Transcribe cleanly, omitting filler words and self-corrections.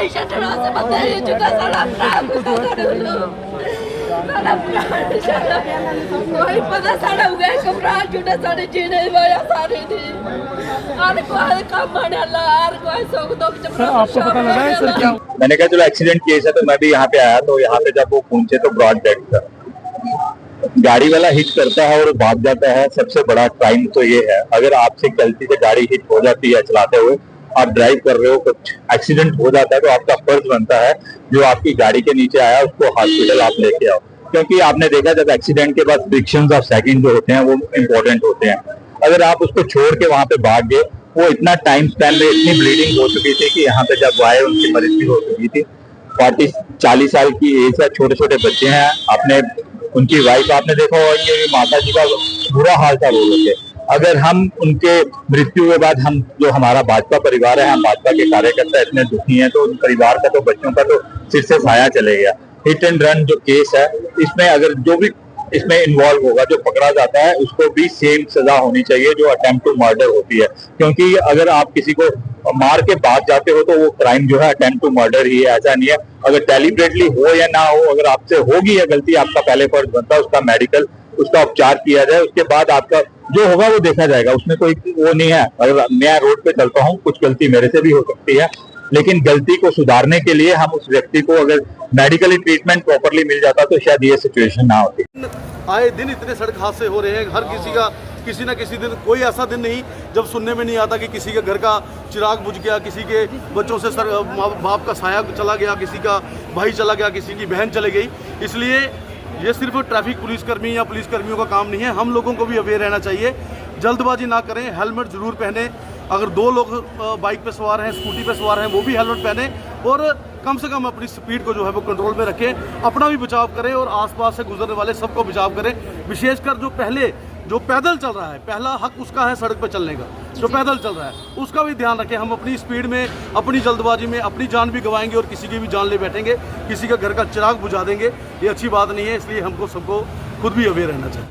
नहीं छड़ना से बंदे ही चुका साला प्राण कोई पता साड़ा हुआ है कपड़ा चुटा साड़े चीने वाया सारे दी आर कोई काम आने ला आर कोई सोग दो सर आपको पता लगा है सर क्या मैंने कहा चलो एक्सीडेंट केस है तो मैं भी यहाँ पे आया तो यहाँ पे जब वो पहुंचे तो ब्रॉड डेड था। गाड़ी वाला हिट करता है और भाग जाता है, सबसे बड़ा क्राइम तो ये है। अगर आपसे गलती से गाड़ी हिट हो जाती है चलाते हुए, आप ड्राइव कर रहे हो, कुछ एक्सीडेंट हो जाता है तो आपका फर्ज बनता है जो आपकी गाड़ी के नीचे आया उसको हॉस्पिटल आप लेके आओ, क्योंकि आपने देखा जब एक्सीडेंट के बाद फ्रिक्शंस ऑफ सेकंड जो होते हैं वो इम्पोर्टेंट होते हैं। अगर आप उसको छोड़ के वहां पे भाग गए, वो इतना टाइम स्पैन में इतनी ब्लीडिंग हो चुकी थी कि यहाँ पे जब आए उनकी मृत्यु हो चुकी थी। 40 साल की एज है, छोटे छोटे बच्चे हैं, अपने उनकी वाइफ आपने देखा होगा कि माता जी का बुरा हाल था रो के। अगर हम उनके मृत्यु के बाद हम जो हमारा भाजपा परिवार है, हम भाजपा के कार्यकर्ता इतने दुखी हैं, तो उन परिवार का तो बच्चों का तो सिर से साया चले गया। हिट एंड रन जो केस है, इसमें अगर जो भी इसमें इन्वॉल्व होगा, जो पकड़ा जाता है, उसको भी सेम सजा होनी चाहिए जो अटेम्प्ट टू मर्डर होती है। क्योंकि अगर आप किसी को मार के भाग जाते हो तो वो क्राइम जो है अटेम्प्ट टू मर्डर ही है, ऐसा नहीं है। अगर डेलिबरेटली हो या ना हो, अगर आपसे होगी या गलती, आपका पहले फर्ज बनता है उसका मेडिकल, उसका उपचार किया जाए, उसके बाद आपका जो होगा वो देखा जाएगा। उसमें कोई वो नहीं है। अगर मैं रोड पे चलता हूँ, कुछ गलती मेरे से भी हो सकती है, लेकिन गलती को सुधारने के लिए हम उस व्यक्ति को अगर मेडिकली ट्रीटमेंट प्रॉपरली मिल जाता तो शायद ये सिचुएशन ना होती। आए दिन इतने सड़क हादसे हो रहे हैं, हर किसी का किसी ना किसी दिन, कोई ऐसा दिन नहीं जब सुनने में नहीं आता कि किसी के घर का चिराग बुझ गया, किसी के बच्चों से बाप का साया चला गया, किसी का भाई चला गया, किसी की बहन चली गई। इसलिए ये सिर्फ ट्रैफिक पुलिसकर्मी या पुलिसकर्मियों का काम नहीं है, हम लोगों को भी अवेयर रहना चाहिए। जल्दबाजी ना करें, हेलमेट जरूर पहने। अगर 2 लोग बाइक पे सवार हैं, स्कूटी पे सवार हैं, वो भी हेलमेट पहने और कम से कम अपनी स्पीड को जो है वो कंट्रोल में रखें। अपना भी बचाव करें और आसपास से गुजरने वाले सबको बचाव करें। विशेषकर जो पैदल चल रहा है, पहला हक उसका है सड़क पे चलने का। जो पैदल चल रहा है उसका भी ध्यान रखें। हम अपनी स्पीड में, अपनी जल्दबाजी में अपनी जान भी गंवाएंगे और किसी की भी जान ले बैठेंगे, किसी का घर का चिराग बुझा देंगे। ये अच्छी बात नहीं है, इसलिए हमको सबको खुद भी अवेयर रहना चाहिए।